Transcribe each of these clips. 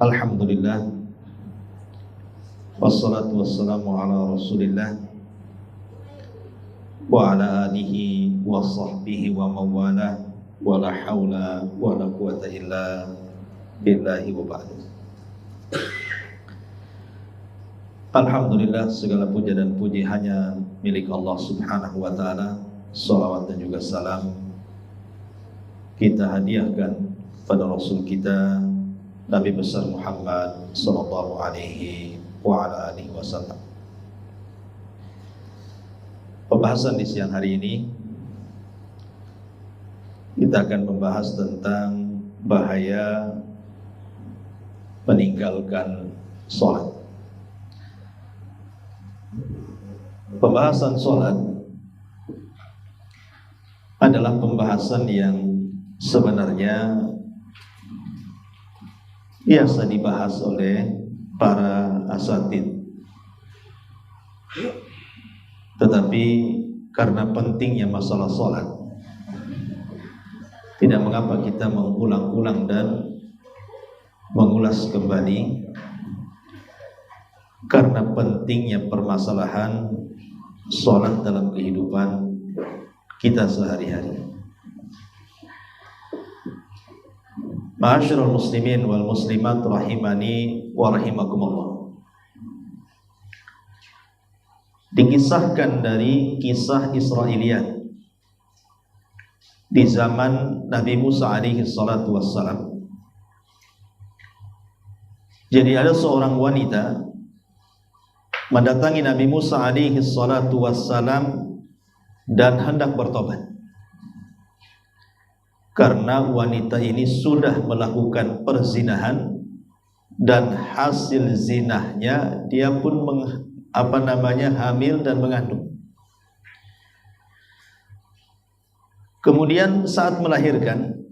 Alhamdulillah, wassalatu wassalamu ala rasulillah wa ala alihi wa sahbihi wa mawala wa la hawla wa la quwata illa billahi wa ba'du. Alhamdulillah, segala puja dan puji hanya milik Allah subhanahu wa ta'ala. Salawat dan juga salam kita hadiahkan pada Rasul kita Nabi besar Muhammad sallallahu alaihi wa ala alihi wasallam. Pembahasan di siang hari ini kita akan membahas tentang bahaya meninggalkan sholat. Pembahasan sholat adalah pembahasan yang sebenarnya biasa dibahas oleh para asatid, tetapi karena pentingnya masalah sholat, tidak mengapa kita mengulang-ulang dan mengulas kembali, karena pentingnya permasalahan sholat dalam kehidupan kita sehari-hari. Ma'asyiral muslimin wal muslimat rahimani wa rahimakumullah. Dikisahkan dari kisah Israiliyat di zaman Nabi Musa alaihi salatu wassalam. Jadi ada seorang wanita mendatangi Nabi Musa alaihi salatu wassalam dan hendak bertobat, karena wanita ini sudah melakukan perzinahan dan hasil zinahnya dia pun hamil dan mengandung. Kemudian saat melahirkan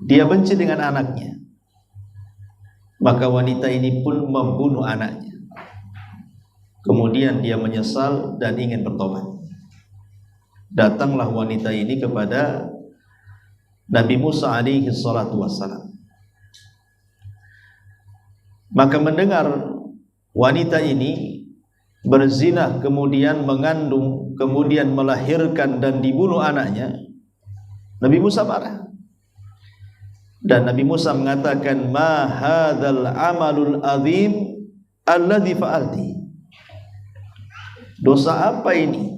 dia benci dengan anaknya, maka wanita ini pun membunuh anaknya. Kemudian dia menyesal dan ingin bertobat. Datanglah wanita ini kepada Nabi Musa alaihi salatu wassalam. Maka mendengar wanita ini berzina, kemudian mengandung, kemudian melahirkan dan dibunuh anaknya, Nabi Musa marah. Dan Nabi Musa mengatakan, ma hadzal amalul azim alladzi fa'alti. Dosa apa ini?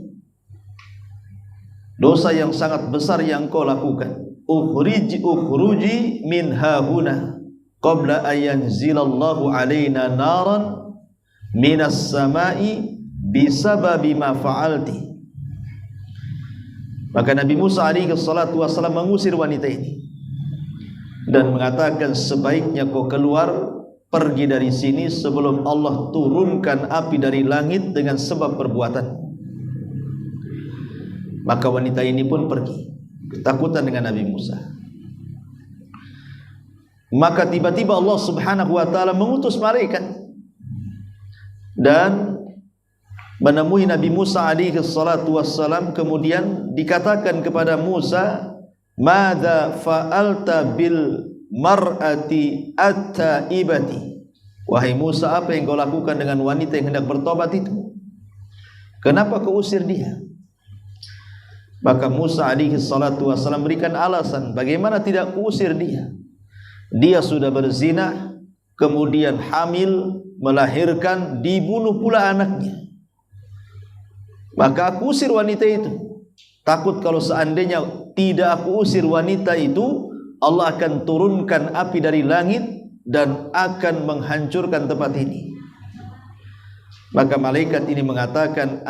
Dosa yang sangat besar yang kau lakukan. Ukhruji min hahuna qabla ayanzilallahu alaina naran minas samai bisababi ma fa'alti. Maka Nabi Musa alaihi salatu wasallam mengusir wanita ini dan mengatakan, sebaiknya kau keluar, pergi dari sini sebelum Allah turunkan api dari langit dengan sebab perbuatan. Maka wanita ini pun pergi, ketakutan dengan Nabi Musa. Maka tiba-tiba Allah subhanahu wa ta'ala mengutus malaikat dan menemui Nabi Musa alaihi salatu wassalam. Kemudian dikatakan kepada Musa, madza fa'alta bil mar'ati at-taibati. Wahai Musa, apa yang kau lakukan dengan wanita yang hendak bertobat itu? Kenapa kau usir dia? Maka Musa alaihi salatu wassalam berikan alasan bagaimana tidak usir dia. Dia sudah berzina, kemudian hamil, melahirkan, dibunuh pula anaknya. Maka aku usir wanita itu. Takut kalau seandainya tidak aku usir wanita itu, Allah akan turunkan api dari langit dan akan menghancurkan tempat ini. Maka malaikat ini mengatakan,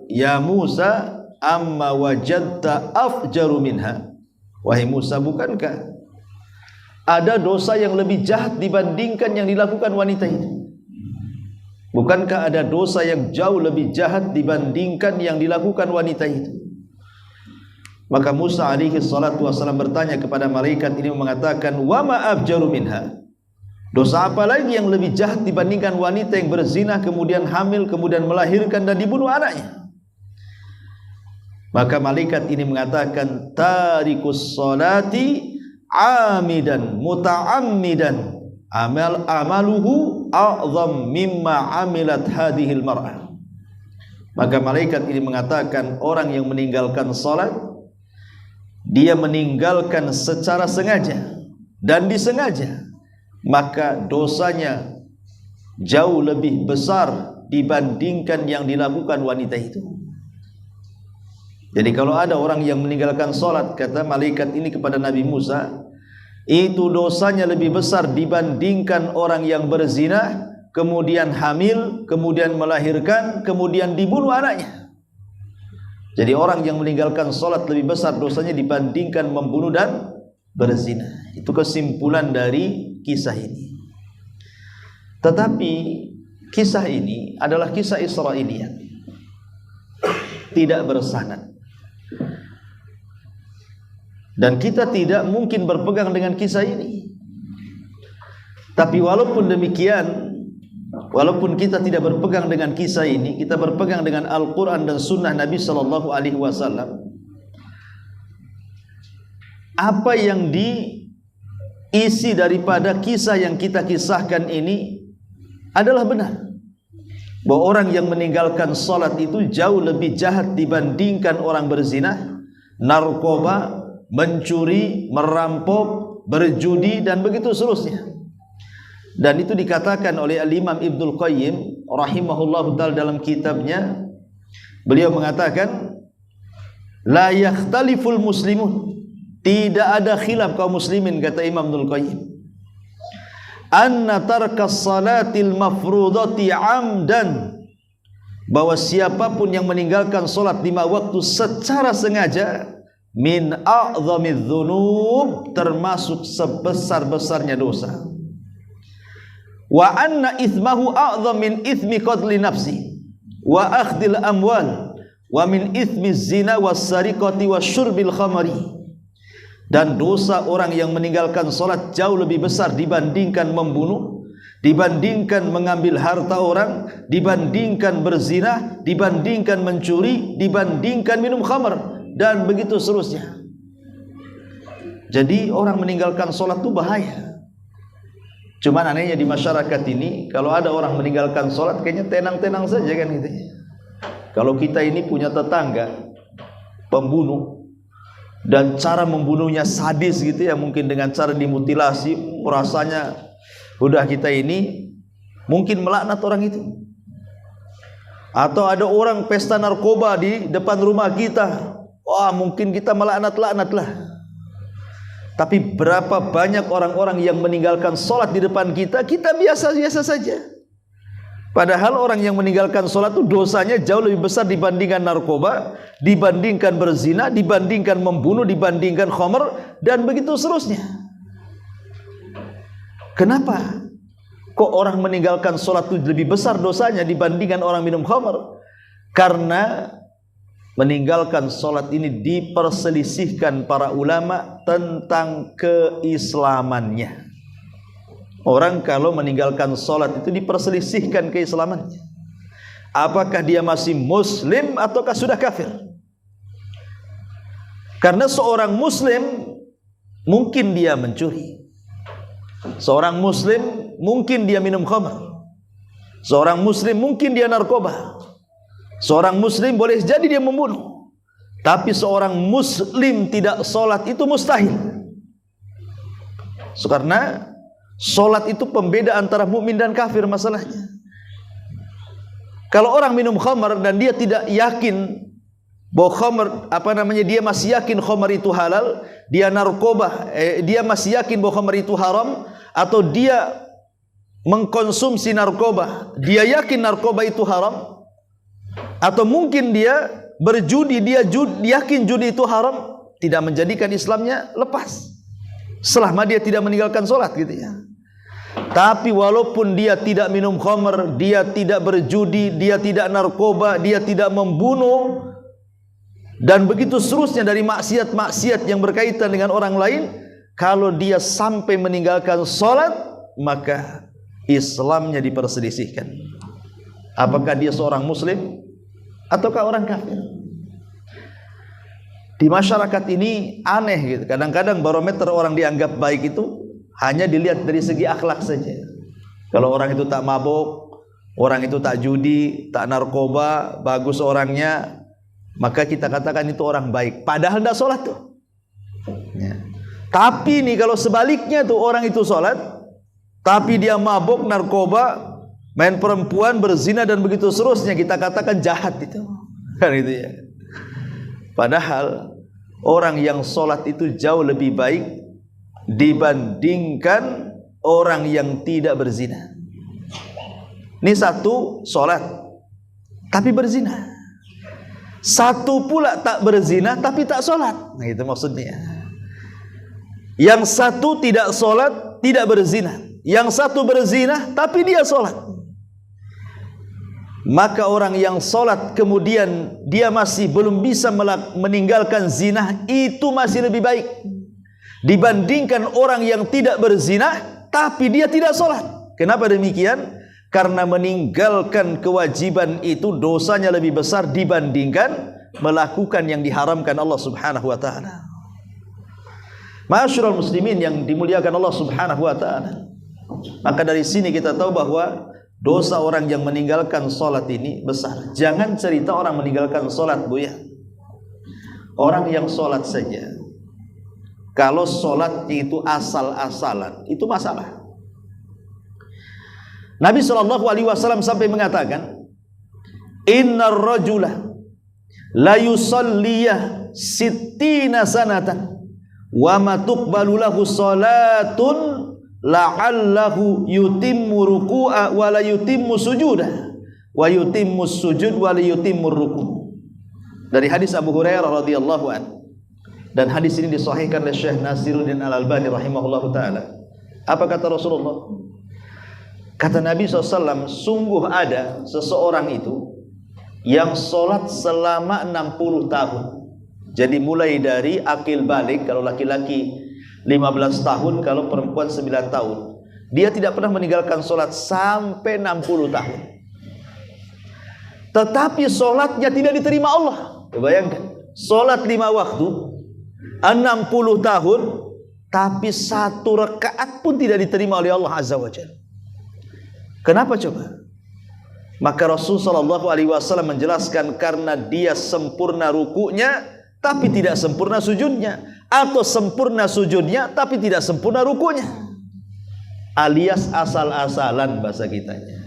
ya Musa, amma wajadta afjaru minha. Wahai Musa, bukankah ada dosa yang lebih jahat dibandingkan yang dilakukan wanita itu? Bukankah ada dosa yang jauh lebih jahat dibandingkan yang dilakukan wanita itu? Maka Musa alaihi salatu wasallam bertanya kepada malaikat ini mengatakan, wa ma afjaru minha. Dosa apa lagi yang lebih jahat dibandingkan wanita yang berzina, kemudian hamil, kemudian melahirkan dan dibunuh anaknya? Maka malaikat ini mengatakan, tarikus salati amidan muta'ammidan amaluhu a'zam mimma amilat hadhil mar'ah. Maka malaikat ini mengatakan orang yang meninggalkan salat, dia meninggalkan secara sengaja dan disengaja, maka dosanya jauh lebih besar dibandingkan yang dilakukan wanita itu. Jadi kalau ada orang yang meninggalkan salat, kata malaikat ini kepada Nabi Musa, itu dosanya lebih besar dibandingkan orang yang berzina, kemudian hamil, kemudian melahirkan, kemudian dibunuh anaknya. Jadi orang yang meninggalkan salat lebih besar dosanya dibandingkan membunuh dan berzina. Itu kesimpulan dari kisah ini. Tetapi kisah ini adalah kisah Israiliyat, tidak bersanad. Dan kita tidak mungkin berpegang dengan kisah ini. Tapi walaupun demikian, walaupun kita tidak berpegang dengan kisah ini, kita berpegang dengan Al-Quran dan Sunnah Nabi Sallallahu Alaihi Wasallam. Apa yang diisi daripada kisah yang kita kisahkan ini adalah benar. Bahwa orang yang meninggalkan salat itu jauh lebih jahat dibandingkan orang berzina, narkoba, mencuri, merampok, berjudi, dan begitu seterusnya. Dan itu dikatakan oleh Al-Imam Ibnul Qayyim rahimahullahu ta'ala dalam kitabnya. Beliau mengatakan, la yakhtaliful muslimun, tidak ada khilaf kaum muslimin, kata Imam Ibnul Qayyim, anna tarkas salatil mafrudati amdan, bahwa siapapun yang meninggalkan salat 5 waktu secara sengaja, min a'zamiz dzunub, termasuk sebesar-besarnya dosa. Wa anna itsmahu a'zam min itsmi qatli nafsi wa akhdil amwal wa min itsmi zina was sariqati wasyurbil khamri. Dan dosa orang yang meninggalkan salat jauh lebih besar dibandingkan membunuh, dibandingkan mengambil harta orang, dibandingkan berzina, dibandingkan mencuri, dibandingkan minum khamr, dan begitu seterusnya. Jadi orang meninggalkan sholat itu bahaya. Cuman anehnya di masyarakat ini, kalau ada orang meninggalkan sholat kayaknya tenang-tenang saja kan gitu. Kalau kita ini punya tetangga pembunuh, dan cara membunuhnya sadis gitu ya, mungkin dengan cara dimutilasi, rasanya udah kita ini mungkin melaknat orang itu. Atau ada orang pesta narkoba di depan rumah kita, wah mungkin kita melaknat-laknat lah. Tapi berapa banyak orang-orang yang meninggalkan sholat di depan kita, kita biasa-biasa saja. Padahal orang yang meninggalkan sholat itu dosanya jauh lebih besar dibandingkan narkoba, dibandingkan berzina, dibandingkan membunuh, dibandingkan khamr, dan begitu seterusnya. Kenapa? Kok orang meninggalkan sholat itu lebih besar dosanya dibandingkan orang minum khamr? Karena meninggalkan sholat ini diperselisihkan para ulama tentang keislamannya. Orang kalau meninggalkan sholat itu diperselisihkan keislamannya. Apakah dia masih muslim ataukah sudah kafir? Karena seorang muslim mungkin dia mencuri, seorang muslim mungkin dia minum khamr, seorang muslim mungkin dia narkoba, seorang muslim boleh jadi dia membunuh. Tapi seorang muslim tidak sholat itu mustahil. Karena sholat itu pembeda antara mukmin dan kafir masalahnya. Kalau orang minum khamr dan dia tidak yakin bahwa khamr, dia masih yakin khamr itu halal, dia narkoba, dia masih yakin bahwa khamr itu haram, atau dia mengkonsumsi narkoba, dia yakin narkoba itu haram, atau mungkin dia berjudi, dia yakin judi itu haram, tidak menjadikan Islamnya lepas selama dia tidak meninggalkan sholat gitu ya. Tapi walaupun dia tidak minum khamr, dia tidak berjudi, dia tidak narkoba, dia tidak membunuh, dan begitu seterusnya dari maksiat-maksiat yang berkaitan dengan orang lain, kalau dia sampai meninggalkan sholat, maka Islamnya diperselisihkan. Apakah dia seorang muslim ataukah orang kafir? Di masyarakat ini aneh gitu. Kadang-kadang barometer orang dianggap baik itu hanya dilihat dari segi akhlak saja. Kalau orang itu tak mabuk, orang itu tak judi, tak narkoba, bagus orangnya, maka kita katakan itu orang baik. Padahal tidak sholat tuh. Ya. Tapi nih kalau sebaliknya tuh orang itu sholat, tapi dia mabuk, narkoba, main perempuan, berzina dan begitu seterusnya, kita katakan jahat itu. Kan itu ya. Padahal orang yang sholat itu jauh lebih baik dibandingkan orang yang tidak berzina. Ini satu sholat tapi berzina, satu pula tak berzina tapi tak sholat. Nah itu maksudnya. Yang satu tidak sholat, tidak berzina, yang satu berzina tapi dia sholat. Maka orang yang sholat kemudian dia masih belum bisa meninggalkan zina, itu masih lebih baik dibandingkan orang yang tidak berzina tapi dia tidak sholat. Kenapa demikian? Karena meninggalkan kewajiban itu dosanya lebih besar dibandingkan melakukan yang diharamkan Allah subhanahu wa ta'ala. Ma'asyiral muslimin yang dimuliakan Allah subhanahu wa ta'ala, maka dari sini kita tahu bahwa dosa orang yang meninggalkan sholat ini besar. Jangan cerita orang meninggalkan sholat, Bu ya. Orang yang sholat saja, kalau sholatnya itu asal-asalan, itu masalah. Nabi SAW sampai mengatakan, Innar rajula la yusalliyah sittina sanatan wa ma tuqbalu lahu salatun la'allahu yutimmu ruku'a wa la yutimmu sujudah wa yutimmu sujud wa la yutimmu ruku'. Dari hadis Abu Hurairah radhiyallahu an, dan hadis ini disahihkan oleh Syekh Nasiruddin Al-Albani rahimahullahu taala. Apa kata Rasulullah? Kata Nabi SAW, sungguh ada seseorang itu yang sholat selama 60 tahun. Jadi mulai dari akil balik, kalau laki-laki 15 tahun, kalau perempuan 9 tahun. Dia tidak pernah meninggalkan sholat sampai 60 tahun. Tetapi sholatnya tidak diterima Allah. Bayangkan, sholat 5 waktu, 60 tahun, tapi 1 rakaat pun tidak diterima oleh Allah Azza wa Jalla. Kenapa coba? Maka Rasulullah SAW menjelaskan karena dia sempurna rukunya tapi tidak sempurna sujudnya, atau sempurna sujudnya tapi tidak sempurna rukunya, alias asal-asalan bahasa kitanya.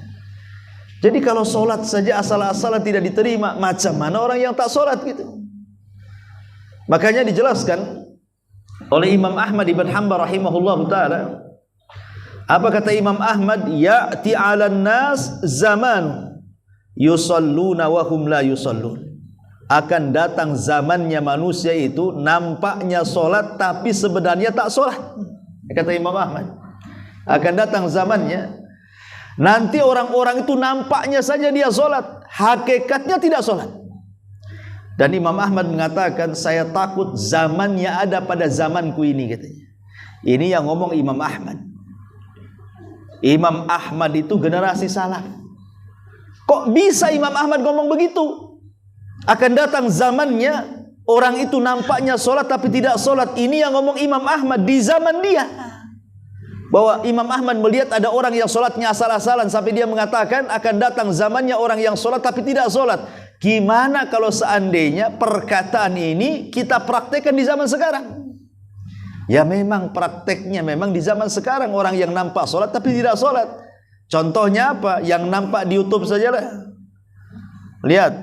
Jadi kalau sholat saja asal-asalan tidak diterima, macam mana orang yang tak sholat gitu? Makanya dijelaskan oleh Imam Ahmad ibn Hanbal rahimahullah ta'ala. Apa kata Imam Ahmad? Ya'ti 'alan nas zaman yusalluna wa hum la yusallun. Akan datang zamannya manusia itu nampaknya sholat tapi sebenarnya tak sholat. Kata Imam Ahmad, akan datang zamannya nanti orang-orang itu nampaknya saja dia sholat, hakikatnya tidak sholat. Dan Imam Ahmad mengatakan, saya takut zamannya ada pada zamanku ini, katanya. Ini yang ngomong Imam Ahmad. Imam Ahmad itu generasi salaf. Kok bisa Imam Ahmad ngomong begitu? Akan datang zamannya orang itu nampaknya sholat tapi tidak sholat. Ini yang ngomong Imam Ahmad di zaman dia. Bahwa Imam Ahmad melihat ada orang yang sholatnya asal-asalan sampai dia mengatakan akan datang zamannya orang yang sholat tapi tidak sholat. Gimana kalau seandainya perkataan ini kita praktekkan di zaman sekarang? Ya memang prakteknya memang di zaman sekarang orang yang nampak sholat tapi tidak sholat. Contohnya apa? Yang nampak di YouTube sajalah. Lihat,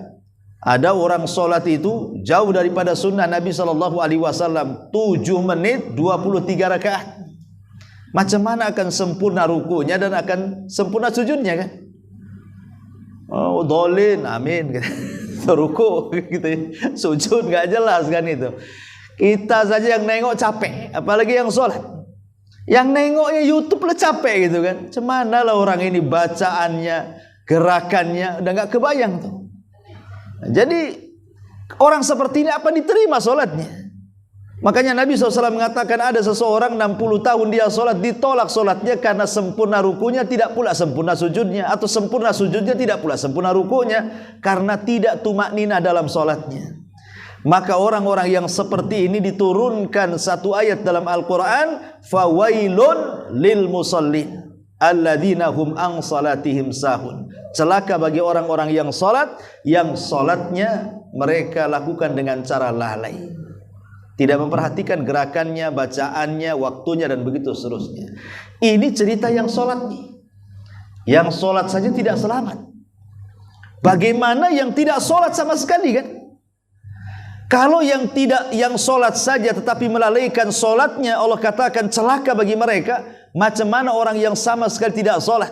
ada orang sholat itu jauh daripada sunnah Nabi SAW, 7 menit 23 rakaat. Macam mana akan sempurna rukunya dan akan sempurna sujudnya kan? Oh, dolin, amin. Ruku gitu, sujud nggak jelas kan itu. Kita saja yang nengok capek, apalagi yang sholat. Yang nengoknya YouTube lah capek gitu kan. Cemana lah orang ini bacaannya, gerakannya udah nggak kebayang tuh. Jadi orang seperti ini apa diterima sholatnya? Makanya Nabi SAW mengatakan ada seseorang 60 tahun dia sholat, ditolak sholatnya karena sempurna rukunya tidak pula sempurna sujudnya, atau sempurna sujudnya tidak pula sempurna rukunya, karena tidak tumakninah dalam sholatnya. Maka orang-orang yang seperti ini diturunkan satu ayat dalam Al-Quran, fawailun lil musallin alladzina hum an salatihim sahun. Celaka bagi orang-orang yang salatnya mereka lakukan dengan cara lalai, tidak memperhatikan gerakannya, bacaannya, waktunya, dan begitu seterusnya. Ini cerita yang salat nih. Yang salat saja tidak selamat, bagaimana yang tidak salat sama sekali kan? Kalau yang salat saja tetapi melalaikan salatnya, Allah katakan celaka bagi mereka. Macam mana orang yang sama sekali tidak salat?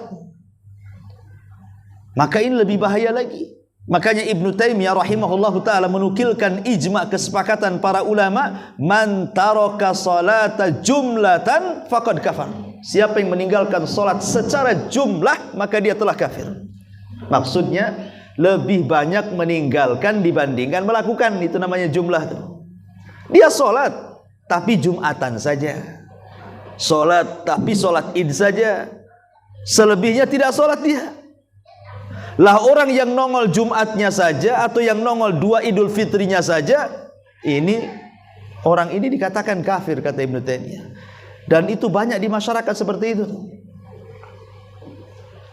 Maka ini lebih bahaya lagi. Makanya Ibnu Taimiyah rahimahullahu taala menukilkan ijma' kesepakatan para ulama, man taraka salata jumlatan faqad kafar. Siapa yang meninggalkan salat secara jumlah, maka dia telah kafir. Maksudnya lebih banyak meninggalkan dibandingkan melakukan. Itu namanya jumlah tuh. Dia sholat tapi Jumatan saja, sholat tapi sholat id saja, selebihnya tidak sholat dia. Lah orang yang nongol Jumatnya saja atau yang nongol 2 Idul Fitrinya saja, ini orang ini dikatakan kafir, kata Ibnu Taimiyah. Dan itu banyak di masyarakat seperti itu.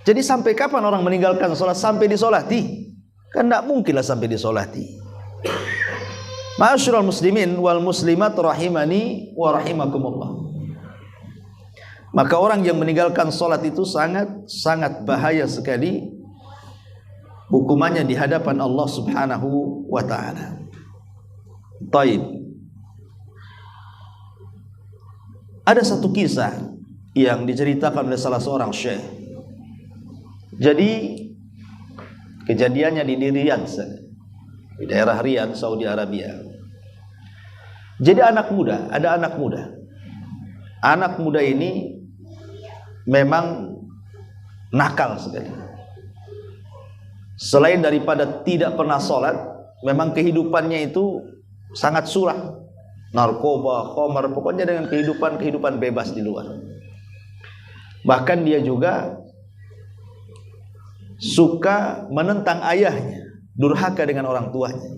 Jadi sampai kapan orang meninggalkan sholat? Sampai disolati? Kan tidak mungkinlah sampai disolati. Ma'asyiral muslimin wal muslimat rahimani wa rahimakumullah. Maka orang yang meninggalkan sholat itu sangat bahaya sekali hukumannya di hadapan Allah subhanahu wa ta'ala. Taib. Ada satu kisah yang diceritakan oleh salah seorang syekh. Jadi kejadiannya di Riyadh, di daerah Riyadh, Saudi Arabia. Jadi ada anak muda. Anak muda ini memang nakal sekali. Selain daripada tidak pernah sholat, memang kehidupannya itu sangat suram. Narkoba, khamar, pokoknya dengan kehidupan bebas di luar. Bahkan dia juga suka menentang ayahnya, durhaka dengan orang tuanya.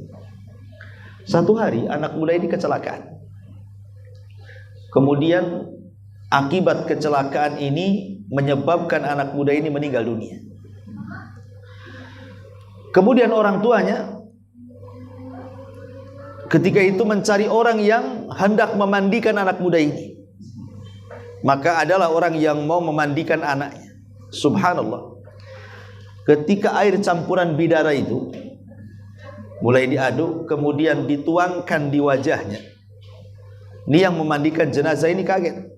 Satu hari anak muda ini kecelakaan. Kemudian akibat kecelakaan ini menyebabkan anak muda ini meninggal dunia. Kemudian orang tuanya ketika itu mencari orang yang hendak memandikan anak muda ini. Maka adalah orang yang mau memandikan anaknya. Subhanallah. Ketika air campuran bidara itu mulai diaduk, kemudian dituangkan di wajahnya, ini yang memandikan jenazah ini kaget.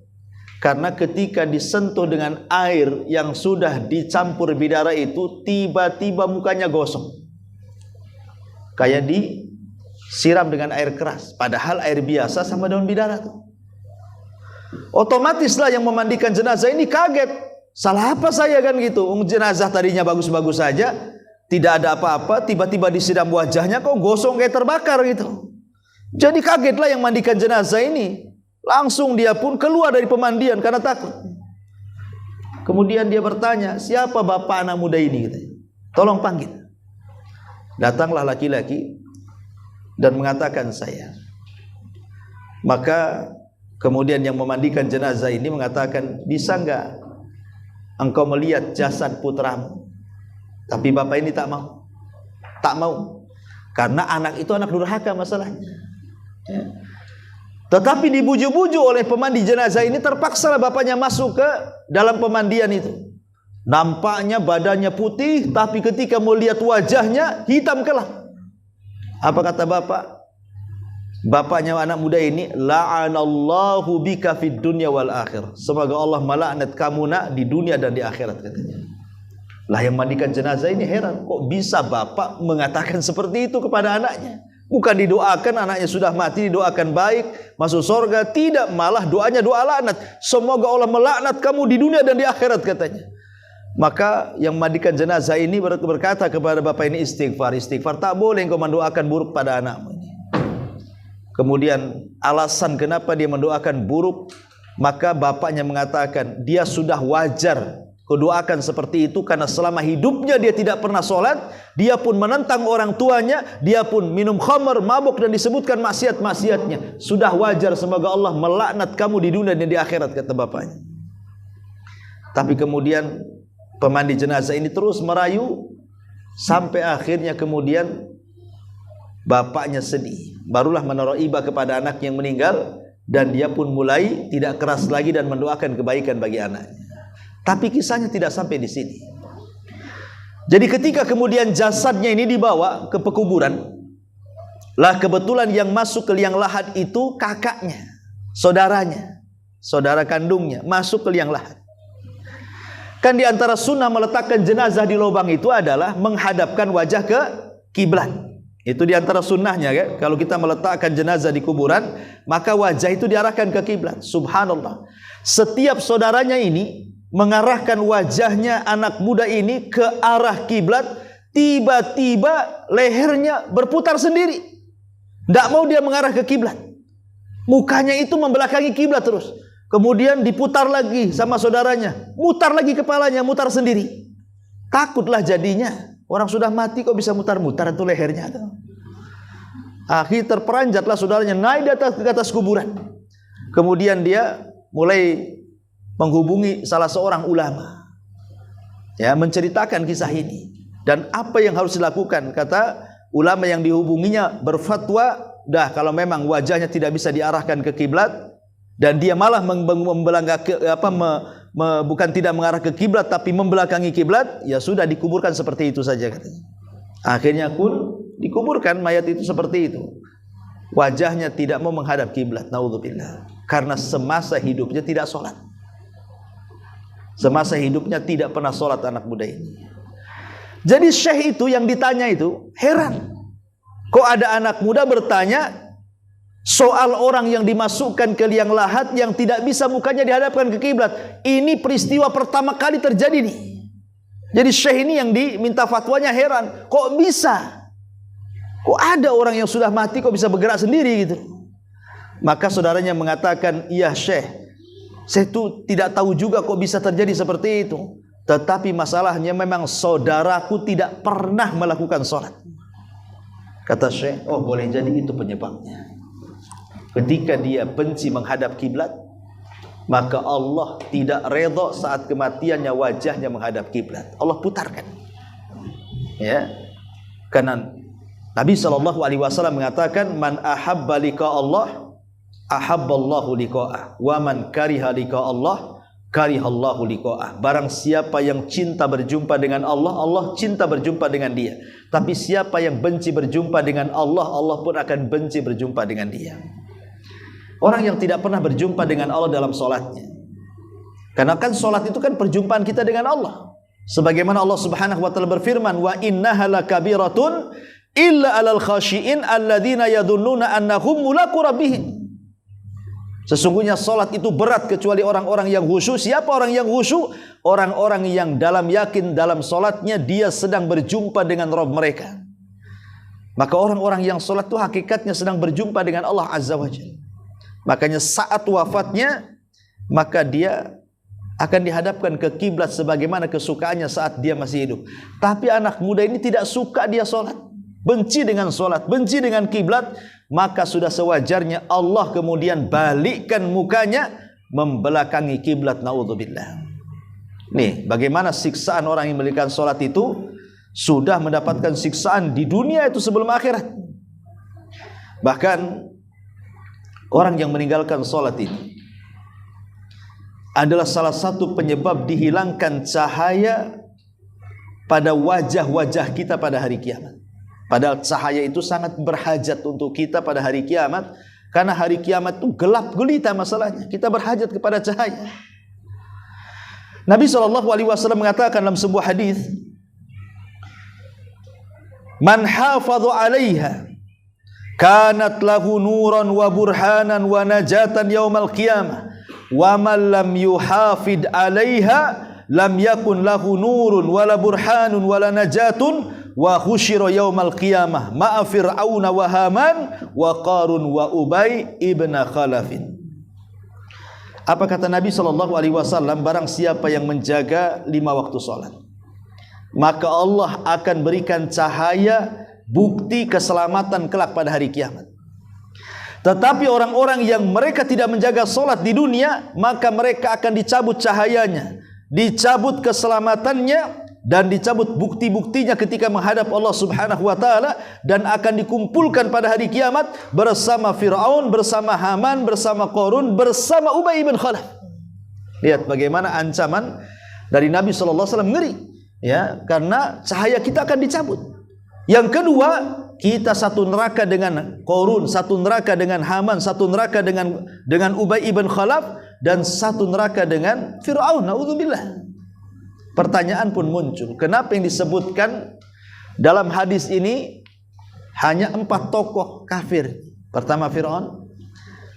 Karena ketika disentuh dengan air yang sudah dicampur bidara itu, tiba-tiba mukanya gosong, kayak disiram dengan air keras. Padahal air biasa sama daun bidara tuh. Otomatislah yang memandikan jenazah ini kaget. Salah apa saya kan gitu? Jenazah tadinya bagus-bagus saja, tidak ada apa-apa, tiba-tiba disiram wajahnya kok gosong kayak terbakar gitu. Jadi kagetlah yang mandikan jenazah ini. Langsung dia pun keluar dari pemandian karena takut. Kemudian dia bertanya, siapa bapak anak muda ini? Gitu. Tolong panggil. Datanglah laki-laki dan mengatakan saya. Maka kemudian yang memandikan jenazah ini mengatakan, bisa enggak engkau melihat jasad putramu? Tapi bapak ini tak mau. Tak mau. Karena anak itu anak durhaka masalahnya. Ya. Tetapi dibuju-buju oleh pemandi jenazah ini, terpaksa bapaknya masuk ke dalam pemandian itu. Nampaknya badannya putih, tapi ketika melihat wajahnya hitam kelam. Apa kata bapak? Bapaknya anak muda ini, la'anallahu bika fid dunya wal akhir. Semoga Allah melaknat kamu nak di dunia dan di akhirat, katanya. Lah yang mandikan jenazah ini heran, kok bisa bapak mengatakan seperti itu kepada anaknya? Bukan didoakan anaknya sudah mati, didoakan baik, masuk surga. Tidak, malah doanya doa laknat. Semoga Allah melaknat kamu di dunia dan di akhirat, katanya. Maka yang mandikan jenazah ini berkata kepada bapak ini, istighfar. Tak boleh engkau mendoakan buruk pada anakmu ini. Kemudian alasan kenapa dia mendoakan buruk, maka bapaknya mengatakan dia sudah wajar kau doakan seperti itu, karena selama hidupnya dia tidak pernah sholat, dia pun menentang orang tuanya, dia pun minum khamar, mabuk, dan disebutkan maksiat-maksiatnya. Sudah wajar, semoga Allah melaknat kamu di dunia dan di akhirat, kata bapaknya. Tapi kemudian pemandi jenazah ini terus merayu, sampai akhirnya kemudian bapaknya sedih. Barulah menaruh iba kepada anak yang meninggal, dan dia pun mulai tidak keras lagi dan mendoakan kebaikan bagi anaknya. Tapi kisahnya tidak sampai di sini. Jadi ketika kemudian jasadnya ini dibawa ke pekuburan, lah kebetulan yang masuk ke liang lahat itu kakaknya, saudaranya, saudara kandungnya masuk ke liang lahat. Kan di antara sunnah meletakkan jenazah di lubang itu adalah menghadapkan wajah ke kiblat. Itu di antara sunnahnya, kan? Kalau kita meletakkan jenazah di kuburan, maka wajah itu diarahkan ke kiblat. Subhanallah. Setiap saudaranya ini mengarahkan wajahnya anak muda ini ke arah kiblat, tiba-tiba lehernya berputar sendiri. Tidak mau dia mengarah ke kiblat. Mukanya itu membelakangi kiblat terus. Kemudian diputar lagi sama saudaranya, mutar lagi kepalanya, mutar sendiri. Takutlah jadinya. Orang sudah mati kok bisa mutar-mutar itu lehernya. Akhirnya terperanjatlah saudaranya, naik ke atas kuburan. Kemudian dia mulai menghubungi salah seorang ulama, ya, menceritakan kisah ini dan apa yang harus dilakukan. Kata ulama yang dihubunginya berfatwa, dah kalau memang wajahnya tidak bisa diarahkan ke kiblat dan dia malah bukan tidak mengarah ke kiblat tapi membelakangi kiblat, ya sudah dikuburkan seperti itu saja, katanya. Akhirnya pun dikuburkan mayat itu seperti itu. Wajahnya tidak mau menghadap kiblat, naudzubillah, karena semasa hidupnya tidak sholat. Semasa hidupnya tidak pernah sholat anak muda ini. Jadi syekh itu yang ditanya itu heran, kok ada anak muda bertanya soal orang yang dimasukkan ke liang lahat yang tidak bisa mukanya dihadapkan ke kiblat. Ini peristiwa pertama kali terjadi nih. Jadi syekh ini yang diminta fatwanya heran, kok bisa? Kok ada orang yang sudah mati kok bisa bergerak sendiri gitu? Maka saudaranya mengatakan, iya syekh, saya itu tidak tahu juga kok bisa terjadi seperti itu. Tetapi masalahnya memang saudaraku tidak pernah melakukan sholat. Kata syekh, oh boleh jadi itu penyebabnya. Ketika dia benci menghadap kiblat, maka Allah tidak redha saat kematiannya wajahnya menghadap kiblat. Allah putarkan. Ya. Karena Nabi SAW mengatakan, man ahabba liqa Allah ahabballahu liqa'ah, wa man kariha liqa Allah karihallahu liqa'ah. Barang siapa yang cinta berjumpa dengan Allah, Allah cinta berjumpa dengan dia. Tapi siapa yang benci berjumpa dengan Allah, Allah pun akan benci berjumpa dengan dia. Orang yang tidak pernah berjumpa dengan Allah dalam sholatnya, karena kan sholat itu kan perjumpaan kita dengan Allah. Sebagaimana Allah Subhanahu wa ta'ala berfirman, wa innaha lakabiratun illa alal khashiin alladzina yadhunnuna annahum mulaqu rabbihim. Sesungguhnya salat itu berat kecuali orang-orang yang khusyuk. Siapa orang yang khusyuk? Orang-orang yang dalam yakin dalam salatnya dia sedang berjumpa dengan Rabb mereka. Maka orang-orang yang salat itu hakikatnya sedang berjumpa dengan Allah Azza wa Jalla. Makanya saat wafatnya, maka dia akan dihadapkan ke kiblat sebagaimana kesukaannya saat dia masih hidup. Tapi anak muda ini tidak suka dia salat, benci dengan salat, benci dengan kiblat. Maka sudah sewajarnya Allah kemudian balikkan mukanya membelakangi kiblat, naudzubillah. Nih, bagaimana siksaan orang yang meninggalkan salat itu sudah mendapatkan siksaan di dunia itu sebelum akhirat. Bahkan orang yang meninggalkan salat ini adalah salah satu penyebab dihilangkan cahaya pada wajah-wajah kita pada hari kiamat. Padahal cahaya itu sangat berhajat untuk kita pada hari kiamat, karena hari kiamat itu gelap gulita masalahnya. Kita berhajat kepada cahaya. Nabi SAW mengatakan dalam sebuah hadis, man hafadhu 'alaiha kanat lahu nuran wa burhanan wa najatan yaumal qiyamah, wa man lam yuhafid 'alaiha lam yakun lahu nurun wala burhanun wala najatun wa khusyira yaumal qiyamah ma'a fir'auna wa haman wa qarun wa ubay ibn khalafin. Apa kata Nabi SAW? Barang siapa yang menjaga 5 waktu salat, maka Allah akan berikan cahaya bukti keselamatan kelak pada hari kiamat. Tetapi orang-orang yang mereka tidak menjaga salat di dunia, maka mereka akan dicabut cahayanya, dicabut keselamatannya, dan dicabut bukti-buktinya ketika menghadap Allah Subhanahu wa taala, dan akan dikumpulkan pada hari kiamat bersama Firaun, bersama Haman, bersama Qarun, bersama Ubay bin Khalaf. Lihat bagaimana ancaman dari Nabi sallallahu alaihi wasallam, ngeri ya, karena cahaya kita akan dicabut. Yang kedua, kita satu neraka dengan Qarun, satu neraka dengan Haman, satu neraka dengan Ubay bin Khalaf, dan satu neraka dengan Firaun. Naudzubillah. Pertanyaan pun muncul, kenapa yang disebutkan dalam hadis ini hanya 4 tokoh kafir? Pertama Firaun,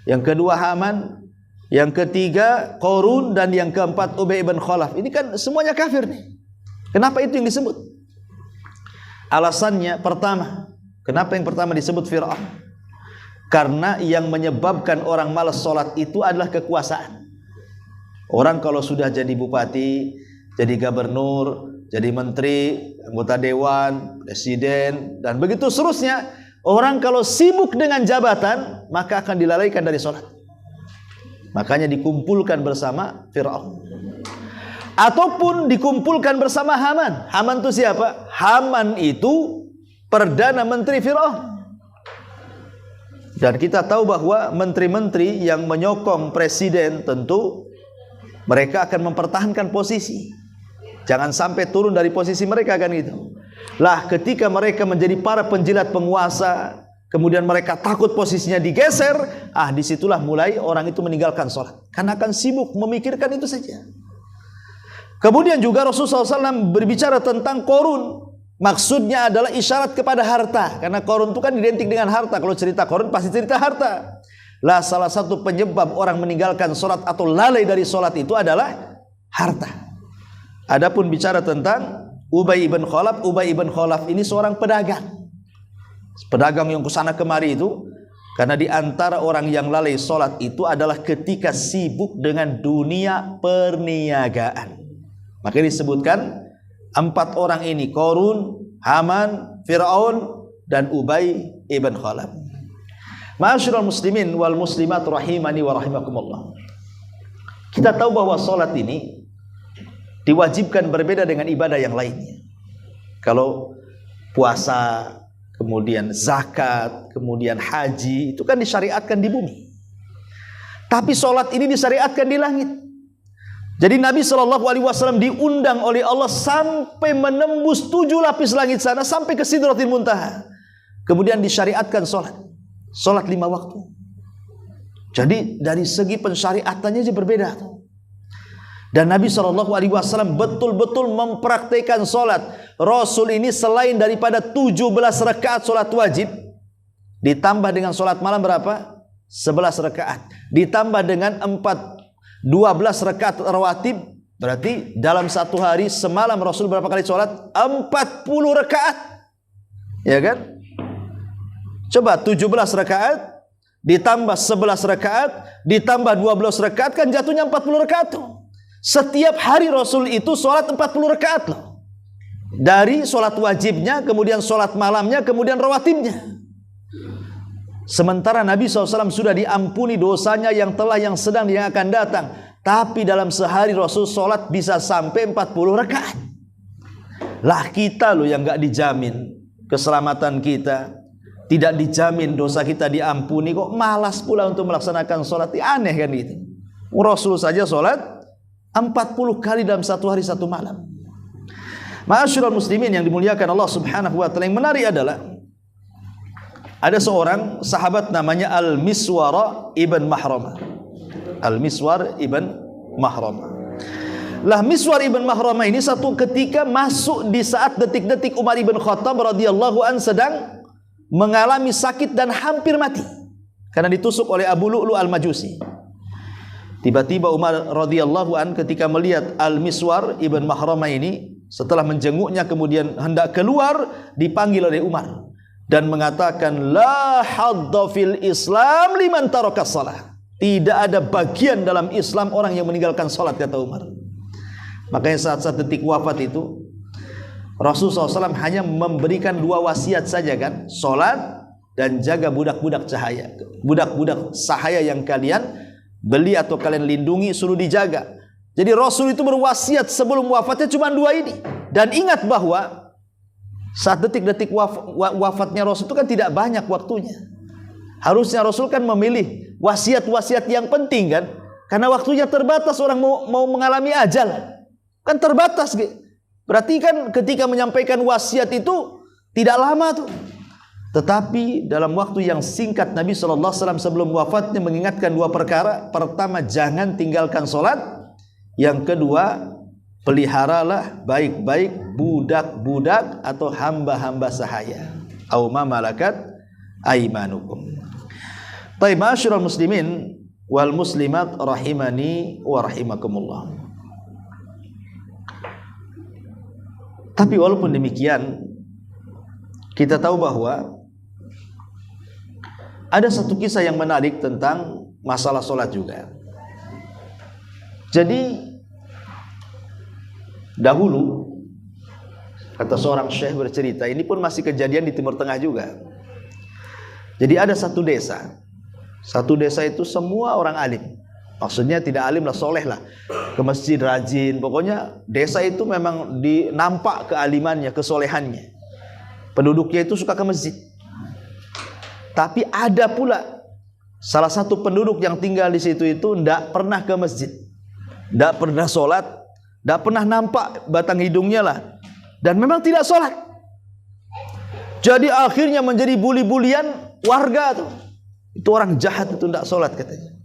yang kedua Haman, yang ketiga Qarun, dan yang keempat Ubay bin Khalaf. Ini kan semuanya kafir nih. Kenapa itu yang disebut? Alasannya pertama, kenapa yang pertama disebut Firaun? Karena yang menyebabkan orang malas sholat itu adalah kekuasaan. Orang kalau sudah jadi bupati, jadi gubernur, jadi menteri, anggota dewan, presiden, dan begitu seterusnya, orang kalau sibuk dengan jabatan, maka akan dilalaikan dari sholat. Makanya dikumpulkan bersama Firaun, ataupun dikumpulkan bersama Haman. Haman itu siapa? Haman itu Perdana Menteri Firaun. Dan kita tahu bahwa menteri-menteri yang menyokong presiden tentu mereka akan mempertahankan posisi. Jangan sampai turun dari posisi mereka, kan gitu. Lah ketika mereka menjadi para penjilat penguasa, kemudian mereka takut posisinya digeser, disitulah mulai orang itu meninggalkan sholat, karena akan sibuk memikirkan itu saja. Kemudian juga Rasulullah SAW berbicara tentang Qarun. Maksudnya adalah isyarat kepada harta, karena Qarun itu kan identik dengan harta. Kalau cerita Qarun pasti cerita harta. Lah salah satu penyebab orang meninggalkan sholat atau lalai dari sholat itu adalah harta. Adapun bicara tentang Ubay bin Khalaf, Ubay bin Khalaf ini seorang pedagang. Pedagang yang kesana kemari itu, karena di antara orang yang lalai sholat itu adalah ketika sibuk dengan dunia perniagaan. Maka disebutkan 4 orang ini, Qarun, Haman, Firaun, dan Ubay ibn Khalaf. Ma'asyiral muslimin wal muslimat rahimani wa rahimakumullah. Kita tahu bahwa sholat ini diwajibkan berbeda dengan ibadah yang lainnya. Kalau puasa, kemudian zakat, kemudian haji, itu kan disyariatkan di bumi. Tapi sholat ini disyariatkan di langit. Jadi Nabi SAW diundang oleh Allah sampai menembus 7 lapis langit sana, sampai ke Sidratil Muntaha. Kemudian disyariatkan sholat 5 waktu. Jadi dari segi pensyariatannya aja berbeda. Dan Nabi SAW betul-betul mempraktikkan sholat. Rasul ini selain daripada 17 rakaat sholat wajib, ditambah dengan sholat malam berapa? 11 rakaat. Ditambah dengan 12 rakaat rawatib. Berarti dalam satu hari semalam Rasul berapa kali sholat? 40 rakaat. Ya kan? Coba 17 rakaat ditambah 11 rakaat ditambah 12 rakaat, kan jatuhnya 40 rakaat tuh. Setiap hari Rasul itu sholat 40 rakaat loh. Dari sholat wajibnya, kemudian sholat malamnya, kemudian rawatibnya. Sementara Nabi SAW sudah diampuni dosanya yang telah, yang sedang, yang akan datang. Tapi dalam sehari Rasul sholat bisa sampai 40 rakaat. Lah kita loh yang gak dijamin keselamatan kita, tidak dijamin dosa kita diampuni, kok malas pula untuk melaksanakan sholat. Aneh kan itu. Rasul saja sholat 40 kali dalam satu hari satu malam. Ma'asyiral muslimin yang dimuliakan Allah Subhanahu wa taala, yang menarik adalah ada seorang sahabat namanya Al-Miswar ibn Mahramah. Al-Miswar ibn Mahramah. Lah Miswar ibn Mahramah ini satu ketika masuk di saat detik-detik Umar ibn Khattab radhiyallahu an sedang mengalami sakit dan hampir mati karena ditusuk oleh Abu Lu'lu al-Majusi. Tiba-tiba Umar radhiyallahu an ketika melihat Al-Miswar ibn Mahramah ini, setelah menjenguknya kemudian hendak keluar, dipanggil oleh Umar dan mengatakan, la hadda fil Islam liman taraka shalah. Tidak ada bagian dalam Islam orang yang meninggalkan sholat, kata Umar. Makanya saat-saat detik wafat itu Rasulullah SAW hanya memberikan 2 wasiat saja kan, sholat dan jaga budak-budak cahaya, budak-budak sahaya yang kalian beli atau kalian lindungi, suruh dijaga. Jadi Rasul itu berwasiat sebelum wafatnya cuma 2 ini. Dan ingat bahwa saat detik-detik wafatnya Rasul itu kan tidak banyak waktunya. Harusnya Rasul kan memilih wasiat-wasiat yang penting kan, karena waktunya terbatas. Orang mau mengalami ajal kan terbatas. Berarti kan ketika menyampaikan wasiat itu tidak lama tuh. Tetapi dalam waktu yang singkat Nabi SAW sebelum wafatnya mengingatkan 2 perkara. Pertama, jangan tinggalkan sholat. Yang kedua, peliharalah baik-baik budak-budak atau hamba-hamba sahaya, au ma malakat aimanukum. Baik, ma'asyiral muslimin wal muslimat rahimani wa rahimakumullah. Tapi walaupun demikian, kita tahu bahwa ada satu kisah yang menarik tentang masalah sholat juga. Jadi dahulu, kata seorang syekh bercerita, ini pun masih kejadian di Timur Tengah juga. Jadi ada satu desa. Satu desa itu semua orang alim. Maksudnya tidak alim lah, soleh lah, ke masjid rajin. Pokoknya desa itu memang nampak kealimannya, kesolehannya. Penduduknya itu suka ke masjid. Tapi ada pula salah satu penduduk yang tinggal di situ itu tidak pernah ke masjid, tidak pernah sholat, tidak pernah nampak batang hidungnya lah, dan memang tidak sholat. Jadi akhirnya menjadi buli-bulian warga tuh. Itu orang jahat itu tidak sholat katanya.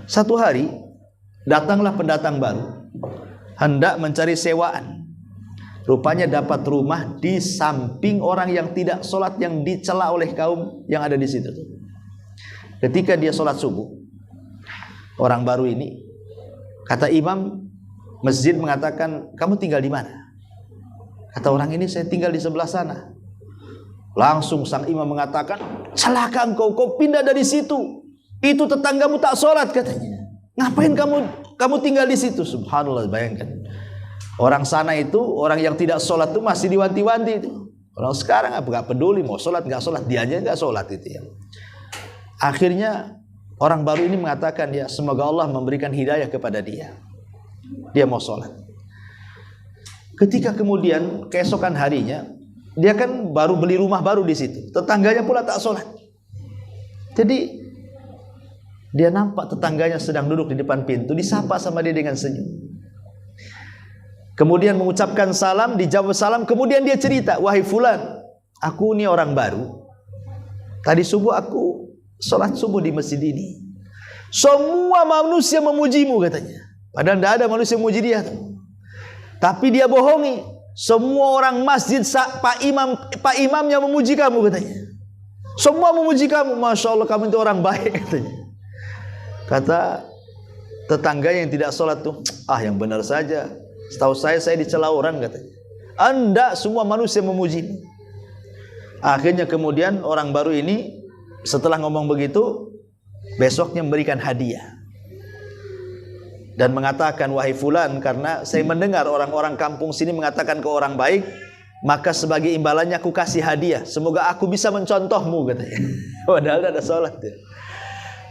Satu hari datanglah pendatang baru, hendak mencari sewaan. Rupanya dapat rumah di samping orang yang tidak sholat, yang dicela oleh kaum yang ada di situ. Ketika dia sholat subuh, orang baru ini, kata imam masjid mengatakan, kamu tinggal di mana? Kata orang ini, saya tinggal di sebelah sana. Langsung sang imam mengatakan, celaka engkau, kau pindah dari situ. Itu tetanggamu tak sholat katanya. Ngapain kamu tinggal di situ? Subhanallah, bayangkan. Orang sana itu, orang yang tidak sholat itu masih diwanti-wanti itu. Orang sekarang nggak peduli mau sholat nggak sholat, dia aja nggak sholat itu ya. Akhirnya orang baru ini mengatakan, ya semoga Allah memberikan hidayah kepada dia. Dia mau sholat. Ketika kemudian keesokan harinya, dia kan baru beli rumah baru di situ. Tetangganya pula tak sholat. Jadi dia nampak tetangganya sedang duduk di depan pintu, disapa sama dia dengan senyum. Kemudian mengucapkan salam, dijawab salam. Kemudian dia cerita, wahai fulan, aku ini orang baru. Tadi subuh aku sholat subuh di masjid ini. Semua manusia memujimu katanya. Padahal tidak ada manusia memuji dia. Tapi dia bohongi. Semua orang masjid, Pak Imamnya memuji kamu katanya. Semua memuji kamu, Masya Allah kamu itu orang baik katanya. Kata tetangga yang tidak sholat tuh, yang benar saja. Setahu saya dicela orang katanya. Anda semua manusia memuji. Akhirnya kemudian orang baru ini setelah ngomong begitu, besoknya memberikan hadiah dan mengatakan, wahai fulan, karena saya mendengar orang-orang kampung sini mengatakan ke orang baik, maka sebagai imbalannya aku kasih hadiah. Semoga aku bisa mencontohmu katanya. Padahal ada sholat ya.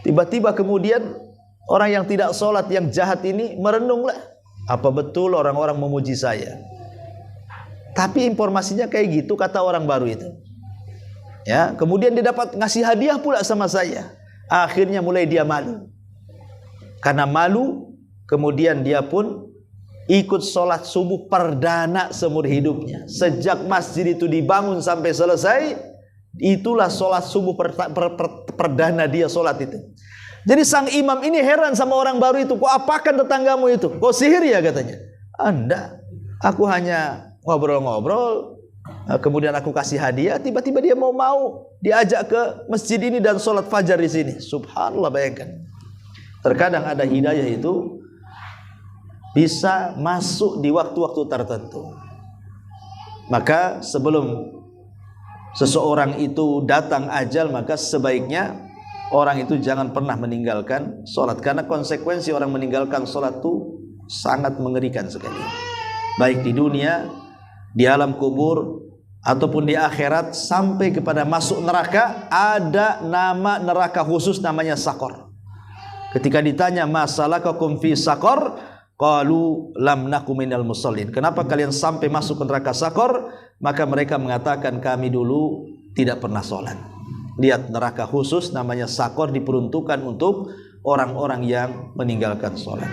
Tiba-tiba kemudian orang yang tidak sholat, yang jahat ini merenunglah, apa betul orang-orang memuji saya? Tapi informasinya kayak gitu kata orang baru itu. Ya, kemudian dia dapat ngasih hadiah pula sama saya. Akhirnya mulai dia malu. Karena malu, kemudian dia pun ikut sholat subuh perdana seumur hidupnya. Sejak masjid itu dibangun sampai selesai, itulah sholat subuh perdana dia sholat itu. Jadi sang imam ini heran sama orang baru itu. Kok apakan tetanggamu itu? Kok sihir ya katanya? Anda, aku hanya ngobrol-ngobrol, kemudian aku kasih hadiah. Tiba-tiba dia mau diajak ke masjid ini dan sholat fajar di sini. Subhanallah, bayangkan. Terkadang ada hidayah itu bisa masuk di waktu-waktu tertentu. Maka sebelum seseorang itu datang ajal, maka sebaiknya orang itu jangan pernah meninggalkan sholat, karena konsekuensi orang meninggalkan sholat itu sangat mengerikan sekali, baik di dunia, di alam kubur, ataupun di akhirat, sampai kepada masuk neraka. Ada nama neraka khusus namanya Sakor. Ketika ditanya masalakakum fi Sakor, qalu lam nakum minal musallin, kenapa kalian sampai masuk ke neraka Sakor? Maka mereka mengatakan, kami dulu tidak pernah sholat. Lihat, neraka khusus namanya Sakor diperuntukkan untuk orang-orang yang meninggalkan sholat.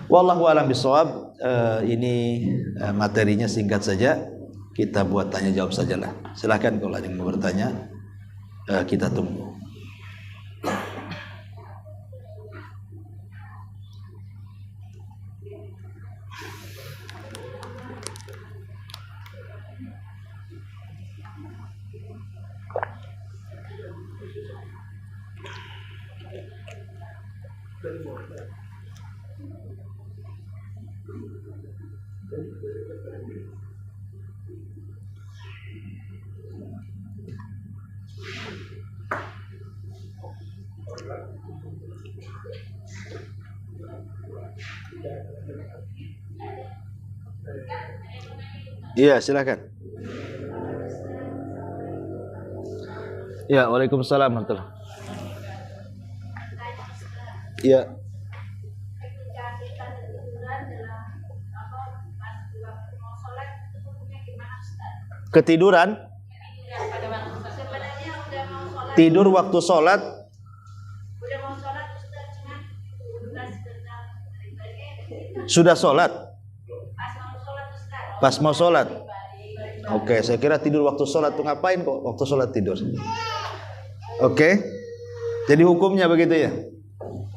Wallahu a'lam bishawab. Ini materinya singkat saja, kita buat tanya jawab sajalah. Silakan kalau ada yang mau bertanya, kita tunggu. Iya, silakan. Ya, waalaikumsalam warahmatullahi. Iya. Ketiduran? Tidur waktu sholat? Sudah sholat? Pas mau sholat? Oke, saya kira tidur waktu sholat tuh ngapain kok waktu sholat tidur? Oke, jadi hukumnya begitu ya?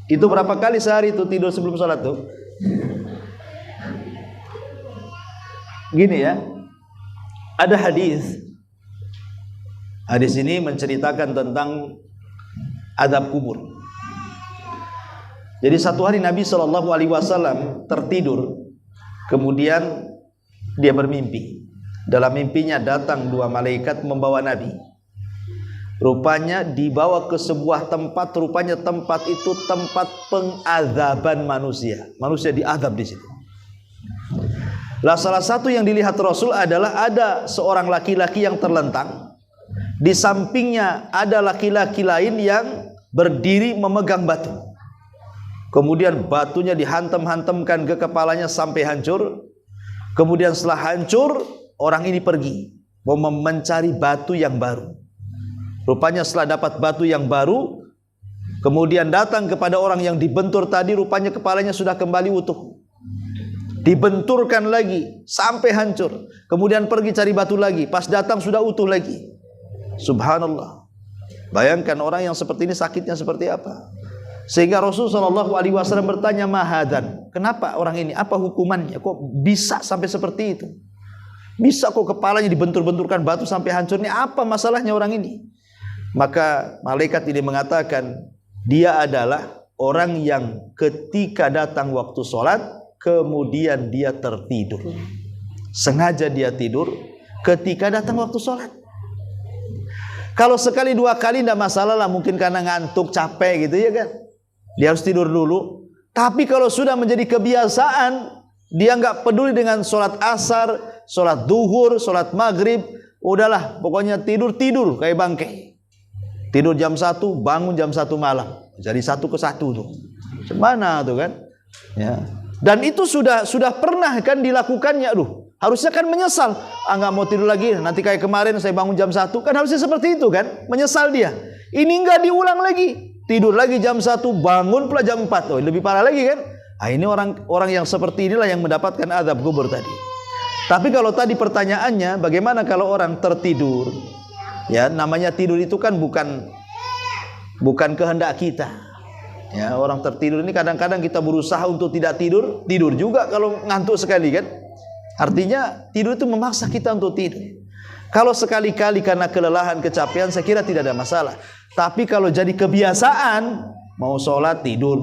Itu berapa kali sehari tuh tidur sebelum sholat tuh? Gini ya, ada hadis. Hadis ini menceritakan tentang azab kubur. Jadi satu hari Nabi SAW tertidur, kemudian dia bermimpi. Dalam mimpinya datang dua malaikat membawa Nabi. Rupanya dibawa ke sebuah tempat, rupanya tempat itu tempat pengazaban manusia. Manusia diazab di situ. Lah salah satu yang dilihat Rasul adalah ada seorang laki-laki yang terlentang. Di sampingnya ada laki-laki lain yang berdiri memegang batu. Kemudian batunya dihantam-hantamkan ke kepalanya sampai hancur. Kemudian setelah hancur, orang ini pergi mau mencari batu yang baru. Rupanya setelah dapat batu yang baru, kemudian datang kepada orang yang dibentur tadi, rupanya kepalanya sudah kembali utuh. Dibenturkan lagi sampai hancur. Kemudian pergi cari batu lagi, pas datang sudah utuh lagi. Subhanallah. Bayangkan orang yang seperti ini sakitnya seperti apa. Sehingga Rasulullah SAW bertanya, mahadan, kenapa orang ini, apa hukumannya, kok bisa sampai seperti itu? Bisa kok kepalanya dibentur-benturkan batu sampai hancur, ini apa masalahnya orang ini? Maka malaikat ini mengatakan, dia adalah orang yang ketika datang waktu sholat, kemudian dia tertidur. Sengaja dia tidur ketika datang waktu sholat. Kalau sekali dua kali tidak masalah lah, mungkin karena ngantuk, capek gitu ya kan. Dia harus tidur dulu. Tapi kalau sudah menjadi kebiasaan, dia nggak peduli dengan sholat asar, sholat duhur, sholat maghrib, udahlah pokoknya tidur kayak bangkai. Tidur jam 1, bangun jam 1 malam. Jadi 1 ke 1 tuh. Mana tuh kan? Ya. Dan itu sudah pernah kan dilakukannya. Aduh, harusnya kan menyesal. Nggak mau tidur lagi. Nanti kayak kemarin saya bangun jam 1, kan harusnya seperti itu kan? Menyesal dia. Ini nggak diulang lagi. Tidur lagi jam 1, bangun pula jam 4. Oh, lebih parah lagi kan? Nah, ini orang yang seperti inilah yang mendapatkan azab kubur tadi. Tapi kalau tadi pertanyaannya, bagaimana kalau orang tertidur? Ya, namanya tidur itu kan bukan kehendak kita. Ya, orang tertidur ini kadang-kadang kita berusaha untuk tidak tidur, tidur juga kalau ngantuk sekali kan. Artinya tidur itu memaksa kita untuk tidur. Kalau sekali-kali karena kelelahan, kecapean, saya kira tidak ada masalah. Tapi kalau jadi kebiasaan, mau sholat tidur,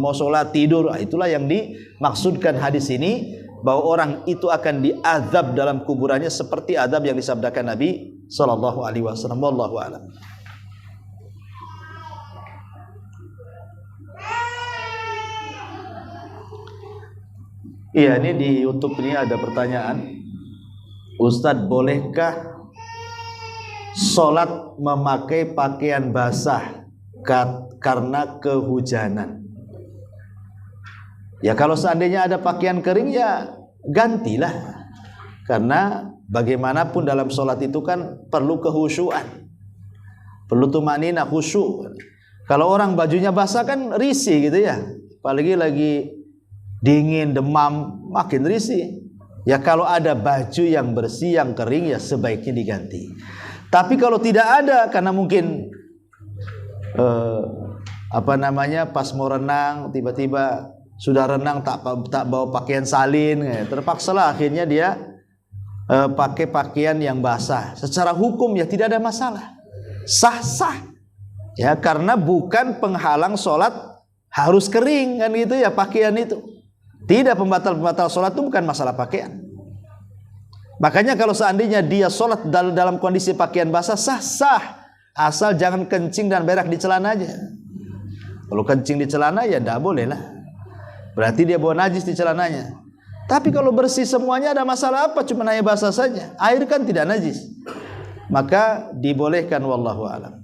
itulah yang dimaksudkan hadis ini, bahwa orang itu akan diazab dalam kuburannya seperti azab yang disabdakan Nabi Sallallahu Alaihi Wasallam. Wallahu a'lam. Iya, ini di YouTube ini ada pertanyaan. Ustadz, bolehkah sholat memakai pakaian basah karena kehujanan? Ya kalau seandainya ada pakaian kering ya gantilah. Karena bagaimanapun dalam sholat itu kan perlu kehusyuan, perlu tumanina, khusyuk. Kalau orang bajunya basah kan risih gitu ya, apalagi lagi dingin, demam, makin risih. Ya kalau ada baju yang bersih, yang kering, ya sebaiknya diganti. Tapi kalau tidak ada, karena mungkin pas mau renang tiba-tiba sudah renang tak bawa pakaian salin, terpaksalah akhirnya dia pakai pakaian yang basah. Secara hukum ya tidak ada masalah, sah-sah. Ya karena bukan penghalang sholat harus kering kan gitu ya pakaian itu. Tidak, pembatal sholat itu bukan masalah pakaian. Makanya kalau seandainya dia sholat dalam kondisi pakaian basah, sah-sah, asal jangan kencing dan berak di celana aja. Kalau kencing di celana ya tidak boleh lah, berarti dia bawa najis di celananya. Tapi kalau bersih semuanya ada masalah apa? Cuma hanya basah saja, air kan tidak najis, maka dibolehkan. Wallahu a'lam.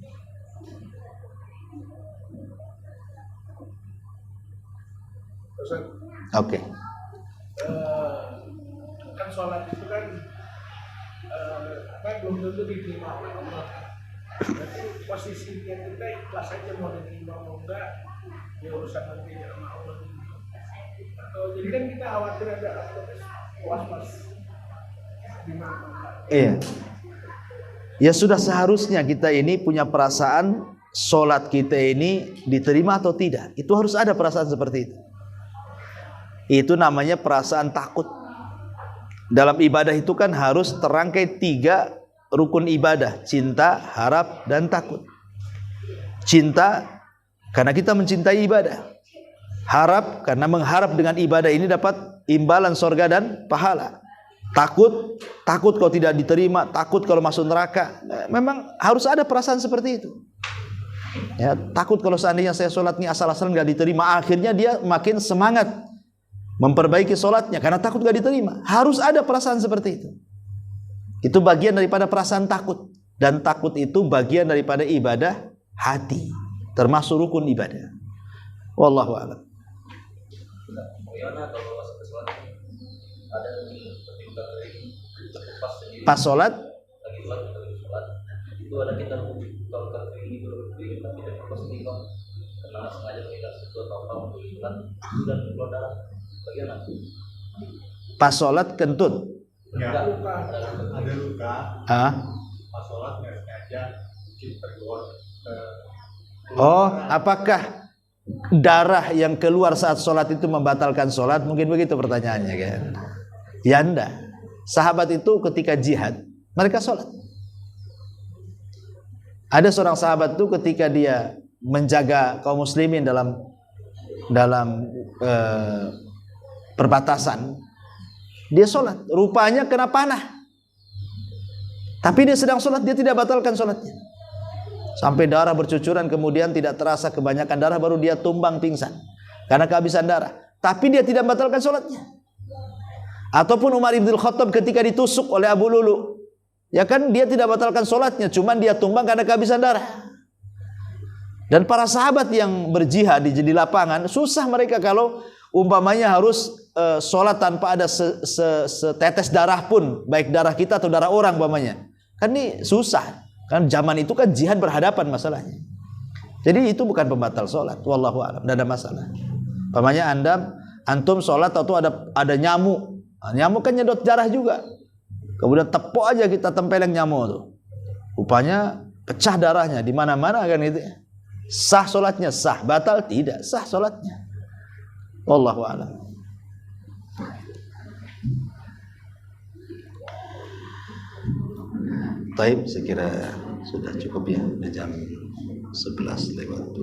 Oke. Kan sholat itu kan belum tentu diterima oleh Allah. Berarti posisinya kita ikhlas saja mau diterima mau enggak, ya urusan nanti sama Allah. Atau jadi kan kita khawatir ada was-was di mana. Iya. Ya sudah seharusnya kita ini punya perasaan sholat kita ini diterima atau tidak. Itu harus ada perasaan seperti itu. Itu namanya perasaan takut. Dalam ibadah itu kan harus terangkai 3 rukun ibadah: cinta, harap, dan takut. Cinta karena kita mencintai ibadah. Harap karena mengharap dengan ibadah ini dapat imbalan surga dan pahala. Takut kalau tidak diterima, takut kalau masuk neraka. Memang harus ada perasaan seperti itu. Ya, takut kalau seandainya saya sholatnya asal-asalan nggak diterima, akhirnya dia makin semangat memperbaiki sholatnya karena takut gak diterima. Harus ada perasaan seperti itu. Itu bagian daripada perasaan takut. Dan takut itu bagian daripada ibadah hati, termasuk rukun ibadah. Wallahu a'lam. Pas sholat itu ada kita kalau ini tidak karena sengaja kita tahu dan keluar darah. Pas sholat kentut. Ya, ada luka. Pas sholat nggak sengaja tergolong. Oh, apakah darah yang keluar saat sholat itu membatalkan sholat? Mungkin begitu pertanyaannya kan? Ya enggak. Sahabat itu ketika jihad mereka sholat. Ada seorang sahabat itu ketika dia menjaga kaum muslimin dalam perbatasan, dia sholat, rupanya kena panah, tapi dia sedang sholat, dia tidak batalkan sholatnya sampai darah bercucuran, kemudian tidak terasa kebanyakan darah, baru dia tumbang pingsan karena kehabisan darah, tapi dia tidak batalkan sholatnya. Ataupun Umar ibn Khattab ketika ditusuk oleh Abu Lulu, ya kan dia tidak batalkan sholatnya, cuman dia tumbang karena kehabisan darah. Dan para sahabat yang berjihad di lapangan, susah mereka kalau umpamanya harus sholat tanpa ada setetes darah pun, baik darah kita atau darah orang umpamanya. Kan ini susah. Kan zaman itu kan jihad berhadapan masalahnya. Jadi itu bukan pembatal sholat. Wallahu a'lam, tidak ada masalah. Umpamanya antum sholat atau ada nyamuk. Nah, nyamuk kan nyedot darah juga. Kemudian tepuk aja kita tempeleng nyamuk tuh. Rupanya pecah darahnya di mana-mana kan itu. Sah sholatnya? Sah. Batal? Tidak. Sah sholatnya. Wallahu a'lam. Taib, saya kira sudah cukup ya. Udah jam 11:12.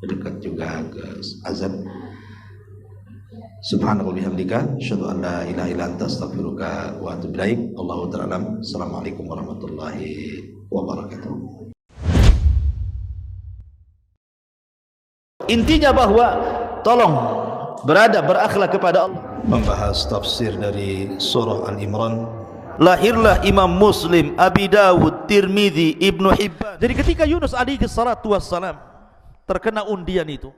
Dekat juga ke azan. Subhanallah bihamdika, asyhadu an la ilaha illa anta, astaghfiruka wa atubu ilaik. Allahu ta'ala. Assalamualaikum warahmatullahi wabarakatuh. Intinya bahwa tolong beradab, berakhlak kepada Allah. Membahas tafsir dari surah Al-Imran. Lahirlah Imam Muslim, Abi Dawud, Tirmidzi, Ibnu Hibban. Jadi ketika Yunus alaihi salatu wassalam terkena undian itu,